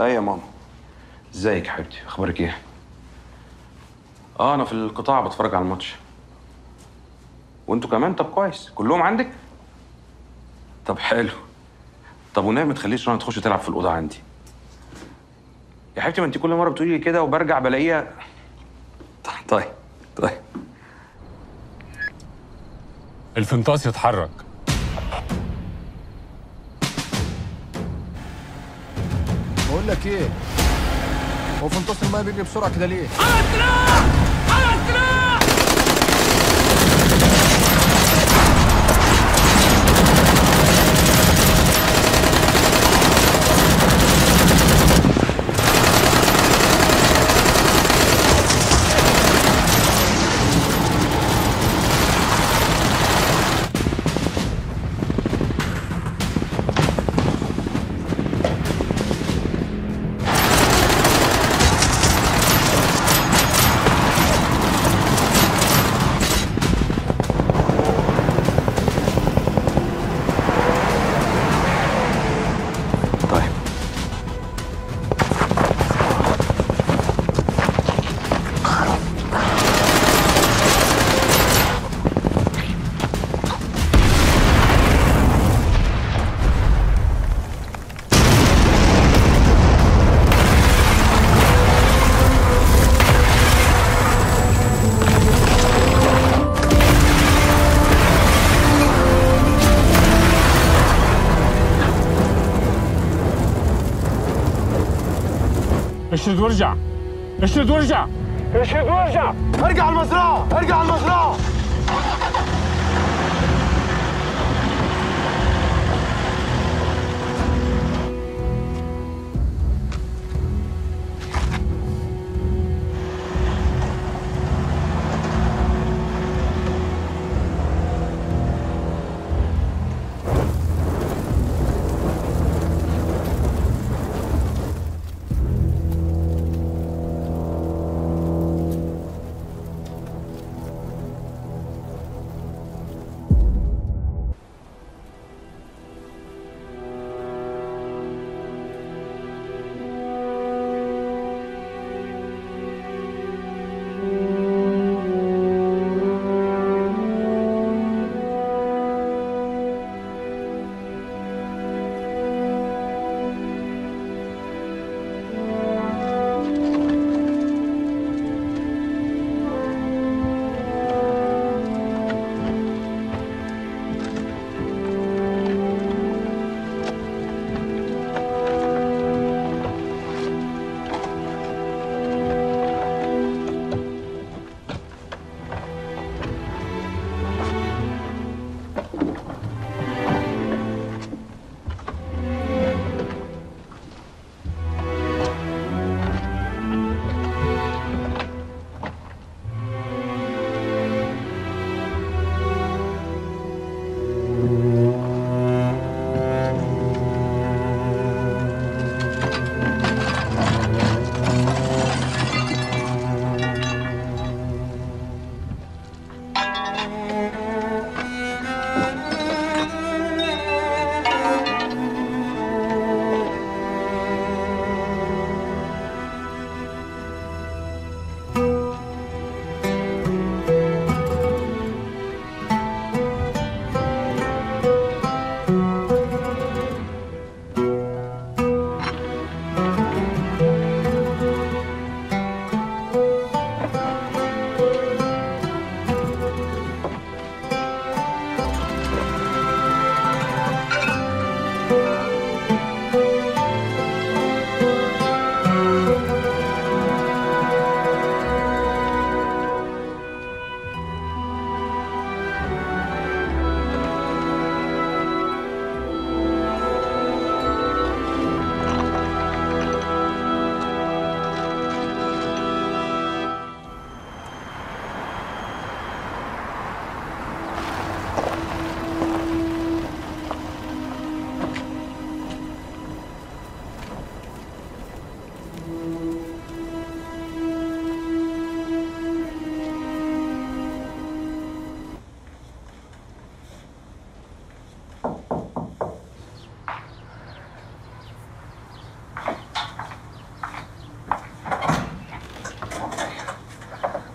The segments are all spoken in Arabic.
ايه يا ماما. ازيك يا حبيبتي؟ اخبارك ايه؟ انا في القطاع بتفرج على الماتش. وانتوا كمان؟ طب كويس، كلهم عندك؟ طب حلو. طب ونايم ما تخليش رنا تخش تلعب في الاوضه عندي يا حبيبتي، ما انت كل مره بتقولي لي كده وبرجع بلاقيها. طيب طيب. الفنطاس يتحرك. بقول لك ايه، هو فنطاس الماء بيجري بسرعه كده ليه؟ على السلاح! على السلاح! اشرد وارجع، اشرد وارجع، اشرد وارجع. ارجع المزرعه، ارجع المزرعه.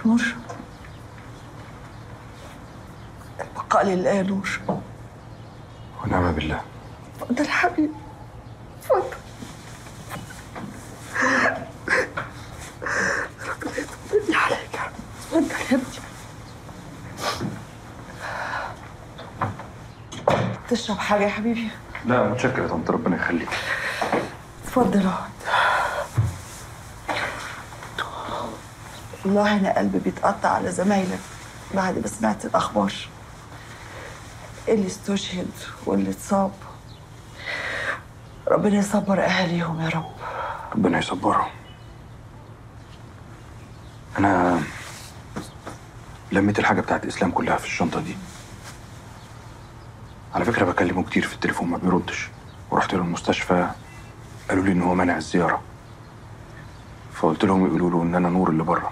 نور، البقاء لله يا نور. ونعم بالله. اتفضل حبيبي، اتفضل. ربنا يطمني عليك. اتفضل يا ابني. تشرب حاجة يا حبيبي؟ لا متشكر يا طنط، ربنا يخليك. اتفضل اقعد. والله أنا قلبي بيتقطع على زمايلك بعد ما سمعت الأخبار، اللي استشهد واللي اتصاب. ربنا يصبر أهاليهم يا رب. ربنا يصبرهم. أنا لميت الحاجة بتاعت إسلام كلها في الشنطة دي. على فكرة بكلمه كتير في التليفون ما بيردش، ورحت له المستشفى قالوا لي إن هو مانع الزيارة، فقلت لهم يقولوا له إن أنا نور اللي بره،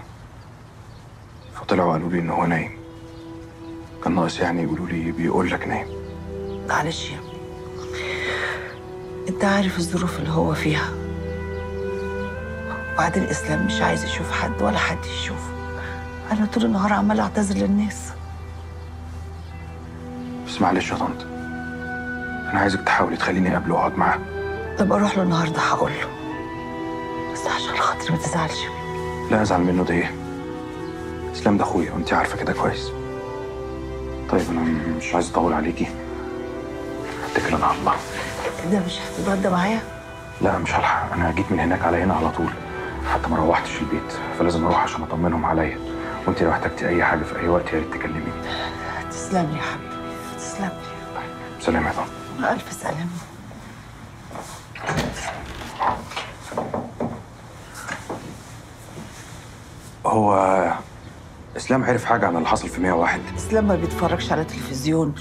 فطلعوا قالوا لي إن هو نايم. كان ناقص يعني يقولوا لي بيقول لك نايم. معلش يا ابني، انت عارف الظروف اللي هو فيها، وبعدين إسلام مش عايز يشوف حد ولا حد يشوفه. أنا طول النهار عمالة أعتذر للناس. بس معلش يا طنط، أنا عايزك تحاولي تخليني أقابله وأقعد معاه. طب أروح له النهاردة هقول له، بس عشان خاطري ما تزعلش مني. لا أزعل منه ده إيه؟ إسلام ده أخويا وأنت عارفة كده كويس. طيب أنا مش عايز أطول عليكي، اتكل أنا على الله. ده مش هتتغدى معايا؟ لا مش هلحق، أنا جيت من هناك على هنا على طول، حتى ما روحتش البيت، فلازم أروح عشان أطمنهم عليا. وأنت لو احتجتي أي حاجة في أي وقت يا ريت تكلميني. تسلم لي يا حبيبي، تسلم لي. طيب سلام يا طنط. مع ألف سلامة. هو إسلام عرف حاجة عن اللي حصل في 101؟ إسلام ما بيتفرجش على تلفزيون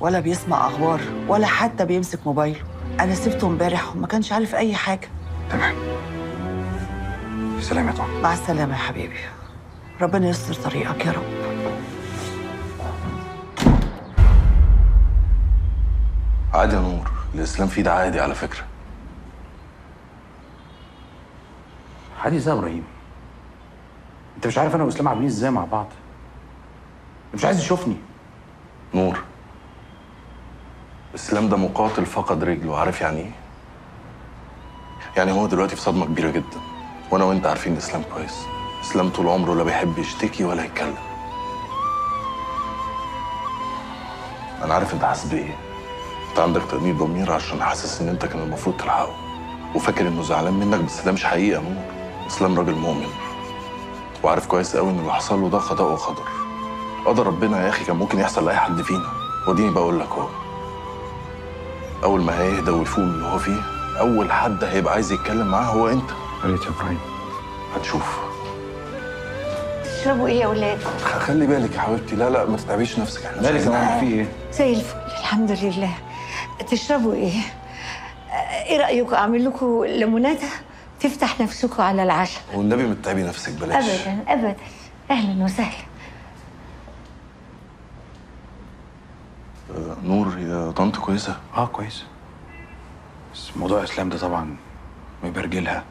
ولا بيسمع أخبار ولا حتى بيمسك موبايله. أنا سبته امبارح وما كانش عارف أي حاجة. تمام. سلام يا طنط. مع السلامة يا حبيبي، ربنا يستر طريقك يا رب. عادي يا نور، الإسلام فيه ده عادي على فكرة. عادي ازاي يا ابراهيم؟ انت مش عارف انا واسلام عاملين ازاي مع بعض؟ مش عايز يشوفني. نور، إسلام ده مقاتل فقد رجله، عارف يعني ايه؟ يعني هو دلوقتي في صدمة كبيرة جدا، وانا وانت عارفين إسلام كويس. إسلام طول عمره لا بيحب يشتكي ولا يتكلم. انا عارف انت حاسس بايه. انت عندك تأنيب ضمير عشان حاسس ان انت كان المفروض تلحقه، وفاكر انه زعلان منك، بس ده مش حقيقة يا نور. إسلام راجل مؤمن وعارف كويس قوي ان اللي حصل له ده قضاء وقدر. قدر ربنا يا اخي كان ممكن يحصل لاي حد فينا، وديني بقول لك اهو. اول ما هيهدى ويفوق من اللي هو فيه، اول حد هيبقى عايز يتكلم معاه هو انت. يا ريت يا ابراهيم. هتشوف. تشربوا ايه يا ولاد؟ خلي بالك يا حبيبتي، لا ما تتعبيش نفسك. احنا مالك يا ماما، في ايه؟ زي الفل الحمد لله. تشربوا ايه؟ ايه رايكم اعمل لكم ليموناده تفتح نفسكم على العشاء؟ والنبي ما تتعبي نفسك، بلاش. ابدا ابدا، اهلا وسهلا. نور، يا طنط كويسه؟ كويس، بس موضوع اسلام ده طبعا مبرجلها،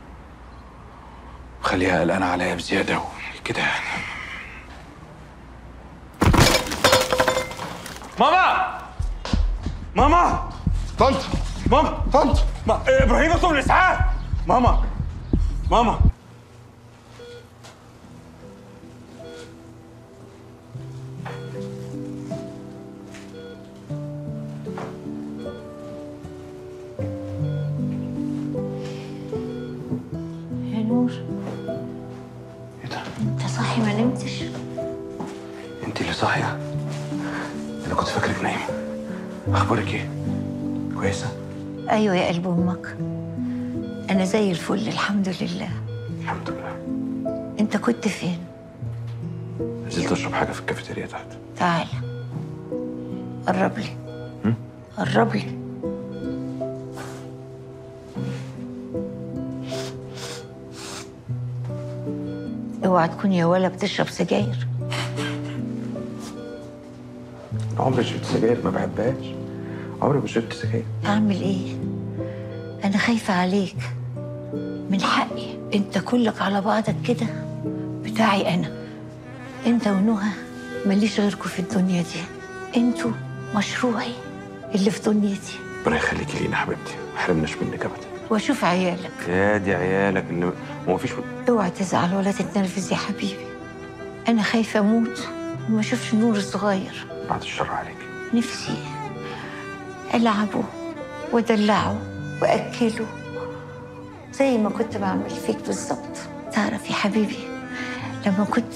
خليها قلقانه عليا بزياده وكده يعني. ماما ماما طنط ماما طنط ابراهيم اطلب الاسعاف. ماما ماما يا نور، ايه ده؟ انت صاحي ما نمتش؟ انت اللي صاحيه؟ انا كنت فاكرك نايمه. اخبارك ايه؟ كويسه؟ ايوه يا قلب امك، انا زي الفل الحمد لله. الحمد لله. انت كنت فين؟ نزلت اشرب حاجه في الكافيتيريا تحت. تعال قرب لي. قرب لي. اوعى تكون يا ولا بتشرب سجاير. عمري شربت سجاير، ما بحبهاش. عمري ما شربت سجاير. اعمل ايه؟ انا خايفه عليك، من حقي. انت كلك على بعضك كده بتاعي انا، انت ونهى ماليش غيركم في الدنيا دي. انتوا مشروعي اللي في دنيتي. ربنا يخليكي لينا حبيبتي، ما حرمناش منك ابدا. واشوف عيالك. يا دي عيالك اللي ما فيش. اوعى تزعل ولا تتنرفز يا حبيبي. انا خايفه اموت وما اشوفش النور الصغير. بعد الشر عليك. نفسي العبه وادلعه واكله زي ما كنت بعمل فيك بالظبط. تعرف يا حبيبي، لما كنت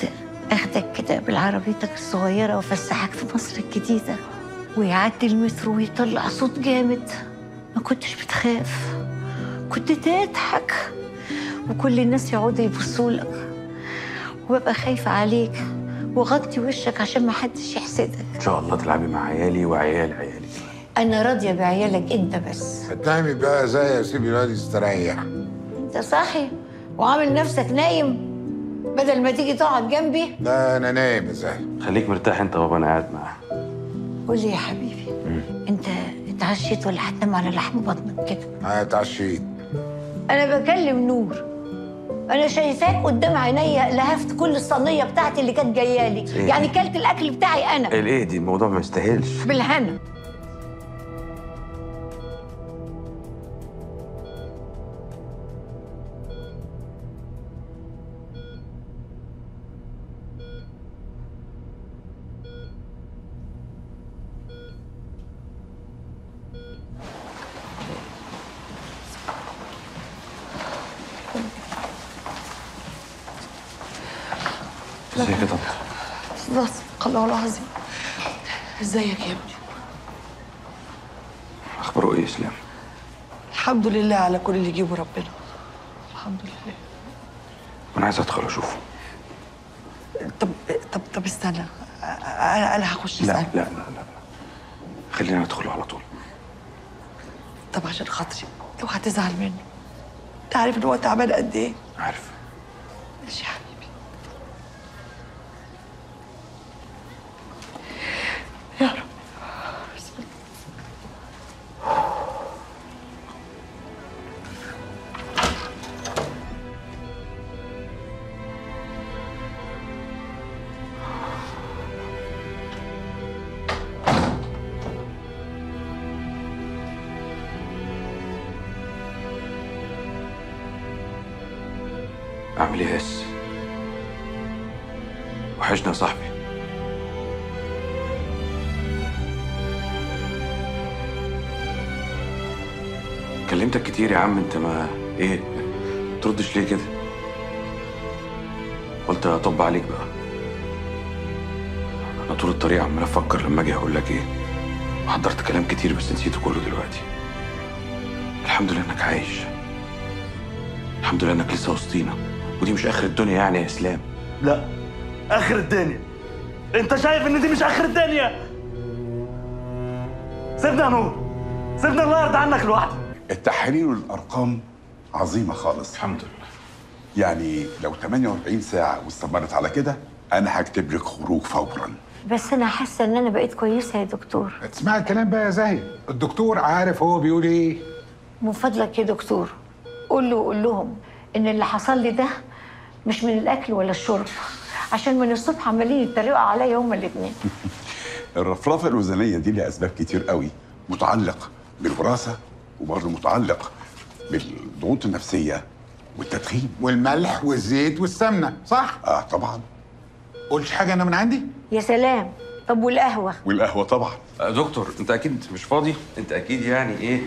اخدك كده بالعربيتك الصغيره وافسحك في مصر الجديده ويعدي المترو ويطلع صوت جامد، ما كنتش بتخاف، كنت تضحك وكل الناس يقعدوا يبصوا لك، وببقى خايفه عليك وغطي وشك عشان ما حدش يحسدك. ان شاء الله تلعبي مع عيالي وعيال عيالي. انا راضيه بعيالك انت بس. اتهمي بقى زي يا سيدي الواد يستريح. انت صاحي وعامل نفسك نايم بدل ما تيجي تقعد جنبي. لا انا نايم يا زاهي. خليك مرتاح انت بابا، انا قاعد معاه. قول لي يا حبيبي، انت اتعشيت ولا هتنام على لحم بطنك كده؟ انا اتعشيت. انا بكلم نور، انا شايفاك قدام عينيا لهفت كل الصينيه بتاعتي اللي كانت جايه لي. إيه؟ يعني كلت الاكل بتاعي انا. ايه دي؟ الموضوع ما يستاهلش. بالهنا. ازيك يا طنط؟ صدق الله العظيم. ازيك يا ابني؟ اخباره ايه اسلام؟ الحمد لله على كل اللي يجيبه ربنا. الحمد لله. انا عايز ادخل اشوفه. طب استنى، انا هخش لا اسال. لا لا لا، خلينا ندخله على طول. طب عشان خاطري اوعى تزعل منه، انت عارف ان هو تعبان قد ايه؟ عارف. ماشي يا حبيبي. يا رب. بسم الله. اعمل ايه ياس؟ وحشنا يا صاحبي. كلمتك كتير يا عم، انت ما ايه تردش ليه كده؟ قلت اطب عليك بقى. انا طول الطريق عمال افكر لما اجي هقول لك ايه. حضرت كلام كتير بس نسيته كله دلوقتي. الحمد لله انك عايش، الحمد لله انك لسه وسطينا، ودي مش اخر الدنيا يعني يا اسلام. لا، اخر الدنيا. انت شايف ان دي مش اخر الدنيا؟ سيبنا يا نور، سيبنا الله يرضى عنك لوحدك. التحاليل والارقام عظيمه خالص. الحمد لله. يعني لو 48 ساعه واستمرت على كده انا هكتب لك خروج فورا. بس انا حاسه ان انا بقيت كويسه يا دكتور. تسمعي الكلام بقى يا زاهي، الدكتور عارف هو بيقول ايه. من فضلك يا دكتور قول لهم ان اللي حصل لي ده مش من الاكل ولا الشرب، عشان من الصبح عمالين يتريقوا عليا هما الاثنين. الرفرفه الوزنيه دي لها اسباب كتير قوي، متعلق بالوراثه وبرضه متعلق بالضغوط النفسيه والتدخين والملح والزيت والسمنه، صح؟ طبعا. قولش حاجه انا من عندي؟ يا سلام. طب والقهوه؟ والقهوه طبعا. دكتور انت اكيد مش فاضي، انت اكيد يعني ايه،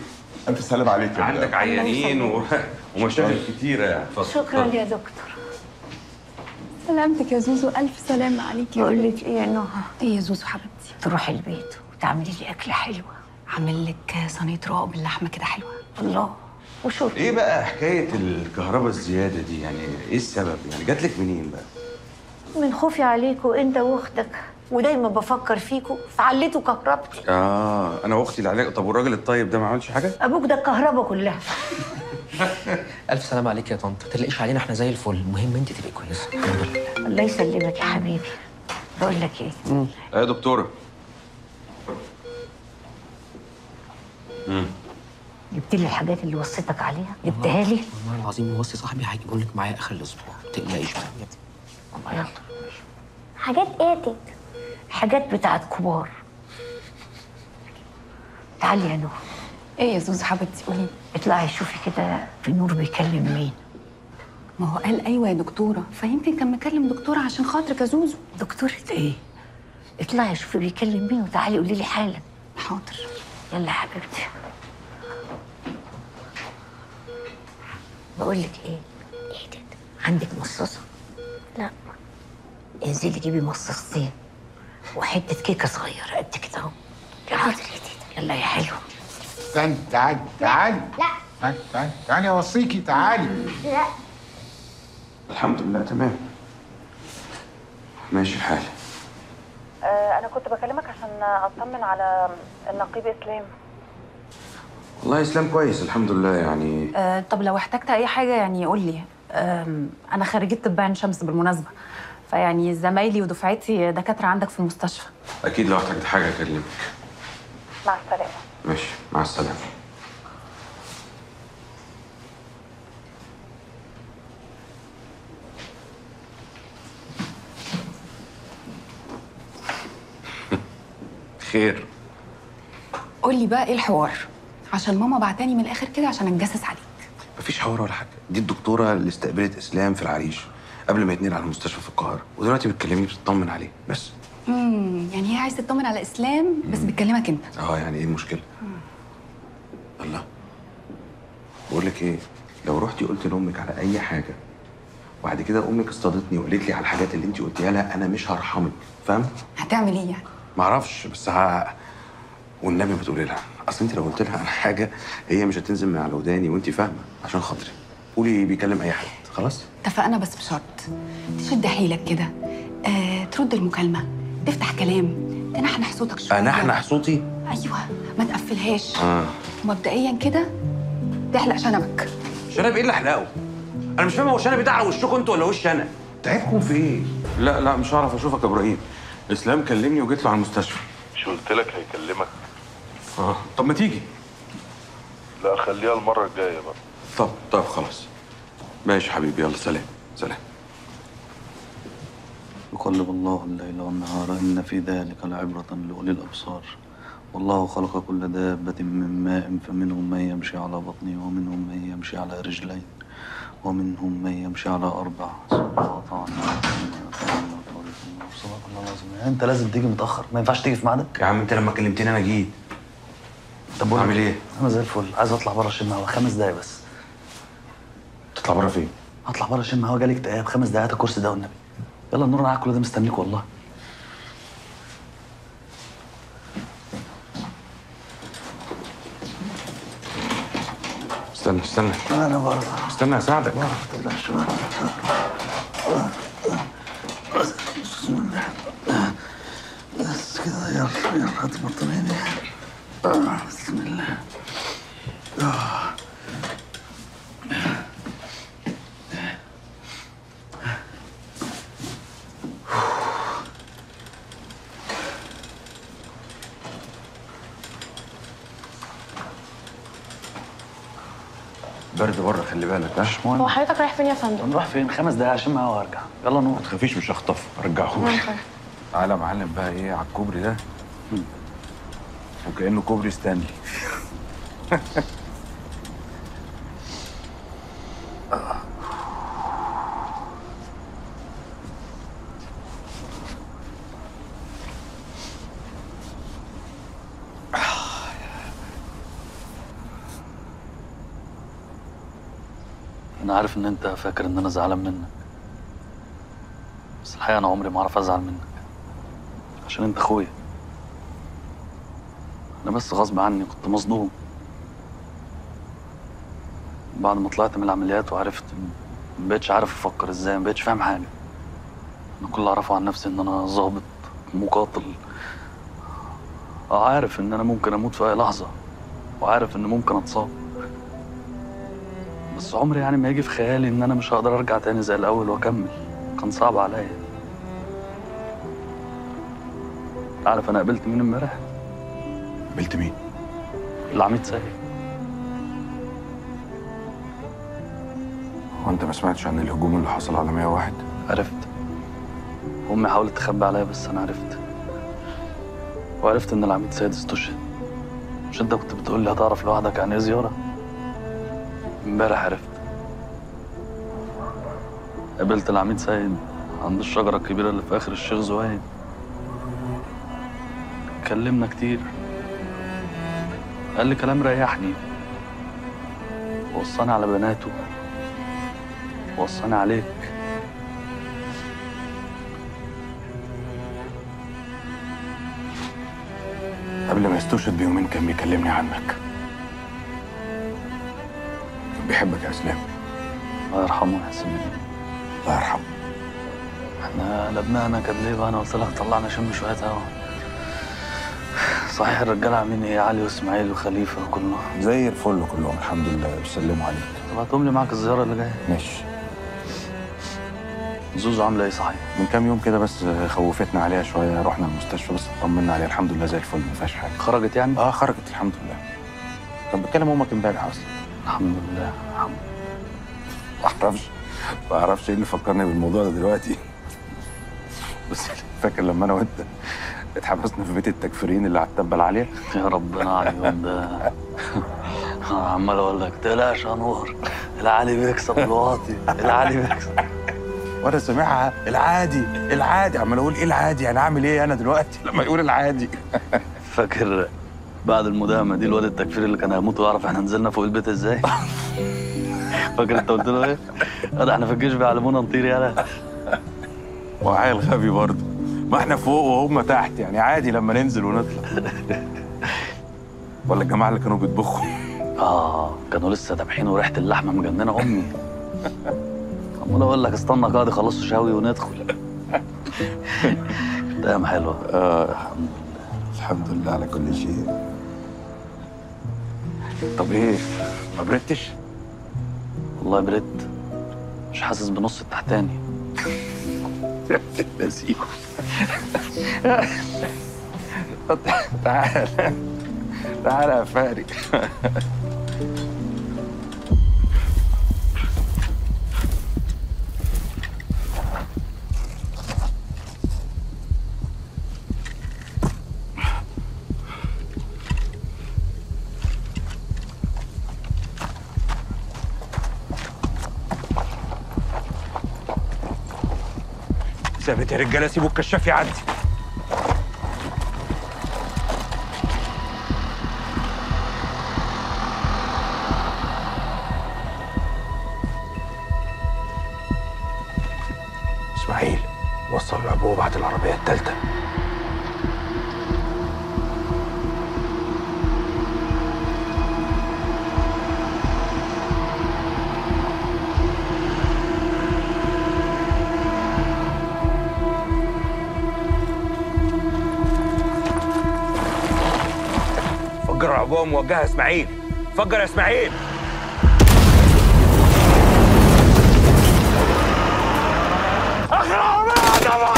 الف سلام عليك يا عندك عيانين ومشاغل كتيره يعني. شكرا يا دكتور. سلامتك يا زوزو، ألف سلامة عليكي. بقول لك ايه يا نهى؟ ايه يا زوزو حبيبتي؟ تروحي البيت وتعملي لي اكله حلوه. عامل لك صينية رقاق باللحمة كده حلوة. الله. وشرب. ايه بقى حكايه الكهرباء الزياده دي؟ يعني ايه السبب؟ يعني جات لك منين بقى؟ من خوفي عليكوا انت واختك، ودايما بفكر فيكوا فعليتوا كهربتي. انا واختي اللي عليك. طب والراجل الطيب ده ما عملش حاجه؟ ابوك ده الكهرباء كلها. ألف سلام عليك يا طنط، ما تقلقيش علينا، احنا زي الفل، المهم انت تبقي كويسه. الحمد لله. الله يسلمك يا حبيبي. بقول لك ايه؟ يا دكتوره. جبت لي الحاجات اللي وصيتك عليها؟ جبتها لي؟ والله العظيم موصي صاحبي هيجيبهم لك معايا اخر الاسبوع، ما تقلقيش بقى. يلا. حاجات ايه يا تيتا؟ حاجات بتاعت كبار. تعالي يا نور. ايه يا زوزو حبيبتي قولي. اطلعي شوفي كده في نور بيكلم مين. ما هو قال ايوه يا دكتوره، فيمكن كان مكلم دكتوره عشان خاطرك يا زوزو. دكتورة ايه؟ اطلعي شوفي بيكلم مين وتعالي قولي لي حالا. حاضر. يلا يا حبيبتي. بقول لك ايه؟ ايه ده؟ عندك مصاصه؟ لا. انزلي جيبي مصاصتين وحته كيكه صغيره قد كده اهو. حاضر يا تيتا. يلا يا حلو. استني، تعالي تعالي. لا. تعالي اوصيكي، تعالي. لا. الحمد لله تمام. ماشي الحال. أنا كنت بكلمك عشان أطمن على النقيب إسلام. والله إسلام كويس الحمد لله يعني. طب لو احتجت أي حاجة يعني قول لي. أنا خريجة طب عين شمس بالمناسبة، فيعني زمايلي ودفعتي دكاترة عندك في المستشفى. أكيد لو احتجت حاجة أكلمك. مع السلامة. ماشي مع السلامة. خير. قول لي بقى ايه الحوار؟ عشان ماما بعتاني من الاخر كده عشان اتجسس عليك. مفيش حوار ولا حاجة، دي الدكتورة اللي استقبلت إسلام في العريش قبل ما يتنقل على المستشفى في القاهرة، ودلوقتي بتكلميه بتطمن عليه بس. يعني هي عايزه تطمن على اسلام بس بتكلمك انت. يعني ايه المشكلة؟ الله. بقول لك ايه، لو رحتي قلت لأمك على أي حاجة وبعد كده أمك اصطادتني وقالت لي على الحاجات اللي أنت قلتيها لها، أنا مش هرحمك، فاهم؟ هتعمل ايه يعني؟ معرفش بس والنبي ما تقولي لها، أصل أنت لو قلت لها على حاجة هي مش هتنزل من على وداني وأنت فاهمة، عشان خاطري. قولي بيكلم أي حد، خلاص؟ اتفقنا بس بشرط تشد حيلك كده، ترد المكالمه، تفتح كلام، تنحنح صوتك شويه. أنحنح صوتي؟ ايوه، ما تقفلهاش. مبدئيا كده تحلق شنبك. شنب ايه اللي احلقه؟ انا مش فاهم هو شنبي ده على وشكم انتوا ولا وش انا؟ تعبكم في ايه؟ لا مش هعرف اشوفك يا ابراهيم. اسلام كلمني وجيت له على المستشفى. مش قلت لك هيكلمك؟ طب ما تيجي. لا خليها المره الجايه بقى. طب خلاص ماشي حبيبي، يلا سلام سلام. يقلب الله الليل والنهار إن في ذلك لعبرة لأولي الأبصار والله خلق كل دابة من ماء فمنهم من يمشي على بطنه ومنهم من يمشي على رجلين ومنهم من يمشي على أربع. صدق الله العظيم. أنت لازم تيجي متأخر، ما ينفعش تيجي في ميعادك. يا عم أنت لما كلمتني أنا جيت. طب أعمل إيه؟ أنا زي الفل، عايز أطلع بره أشم هوا 5 دقايق بس. تطلع بره فين؟ هطلع بره أشم هوا، جالي اكتئاب. 5 دقايق، هات الكرسي ده والنبي. يلا نور، أنا قاعد كل ده مستنيك والله. استنى أنا بره. استنى أساعدك. بسم الله. بس كده، يلا هات البطانية دي. بسم الله. برد بره خلي بالك. مش مهم. هو حضرتك رايح فين يا فندم؟ نروح فين؟ 5 دقايق اشم هوا وارجع. يلا نور. ما تخافيش مش هخطف، ارجعهولك. تعالى يا معلم بقى ايه على الكوبري ده وكأنه كوبري ستانلي. أنا عارف إن أنت فاكر إن أنا زعلان منك، بس الحقيقة أنا عمري ما أعرف أزعل منك عشان أنت أخويا. أنا بس غصب عني كنت مصدوم بعد ما طلعت من العمليات وعرفت مبقتش عارف أفكر إزاي، مبقتش فاهم حاجة. أنا كل اللي أعرفه عن نفسي إن أنا ظابط مقاتل، عارف إن أنا ممكن أموت في أي لحظة وعارف إن ممكن أتصاب، بس عمري يعني ما يجي في خيالي ان انا مش هقدر ارجع تاني زي الاول واكمل. كان صعب عليا. عارف انا قابلت مين امبارح؟ قابلت مين؟ العميد سيد. هو انت ما سمعتش عن الهجوم اللي حصل على 101؟ عرفت. امي حاولت تخبي عليا بس انا عرفت. وعرفت ان العميد سيد استشهد. مش انت كنت بتقول لي هتعرف لوحدك عن ايه زياره؟ امبارح عرفت. قابلت العميد سيد عند الشجره الكبيره اللي في اخر الشيخ زويد. اتكلمنا كتير. قال لي كلام ريحني. وصاني على بناته. وصاني عليك. قبل ما يستشهد بيومين كان بيكلمني عنك. كان بيحبك يا اسلام. الله يرحمه يا حسين. الله يرحمه. احنا لبنانا كان ليه بقى؟ انا قلت لك طلعنا شم شويه هوا. صحيح الرجاله عاملين ايه؟ علي واسماعيل وخليفه وكلهم زي الفل كلهم الحمد لله، بيسلموا عليك. طب هتقوم لي معاك الزياره اللي جايه؟ ماشي. زوزو عامله ايه صحيح؟ من كام يوم كده بس خوفتنا عليها شويه، رحنا المستشفى بس اطمنا عليها الحمد لله زي الفل، ما فيهاش حاجه. خرجت يعني؟ اه خرجت الحمد لله. كان بتكلم امك امبارح اصلا. الحمد لله الحمد لله. ما اعرفش ايه اللي فكرني بالموضوع ده دلوقتي. بس فاكر لما انا وانت اتحبسنا في بيت التكفيرين اللي على التبه العاليه؟ يا ربنا على اليوم ده. عمال اقول لك تقلقش يا نور، العالي بيكسب الواطي، العالي بيكسب. وانا سامعها العادي عمال اقول ايه العادي؟ انا اعمل ايه انا دلوقتي لما يقول العادي؟ فاكر بعد المداهمه دي الواد التكفير اللي كان هيموت ويعرف احنا نزلنا فوق البيت ازاي؟ فاكر انت قلت له ايه؟ ده احنا في الجيش بيعلمونا نطير يالا. وعيل غبي برضه، ما احنا فوق وهم تحت يعني عادي لما ننزل ونطلع. ولا الجماعه اللي كانوا بيطبخوا؟ كانوا لسه دابحين وريحه اللحمه مجننه امي. عمال اقول لك استنى قاعد يخلصوا شاوي وندخل. كانت ايام حلوه. الحمد لله على كل شيء. طب ايه؟ ما بردتش؟ والله بردت. مش حاسس بنص التحتاني. نسيب. تعال يا فاري. ثابت يا رجاله، سيبوا الكشاف يعدي. اسماعيل وصل لابوه وبعت العربيه الثالثه. فجر العبوه موجهه اسماعيل. فجر يا اسماعيل. اخر عربيه طبعا.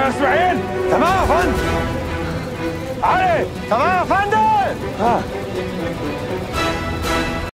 اسماعيل تمام يا فندم. علي تمام يا فندم.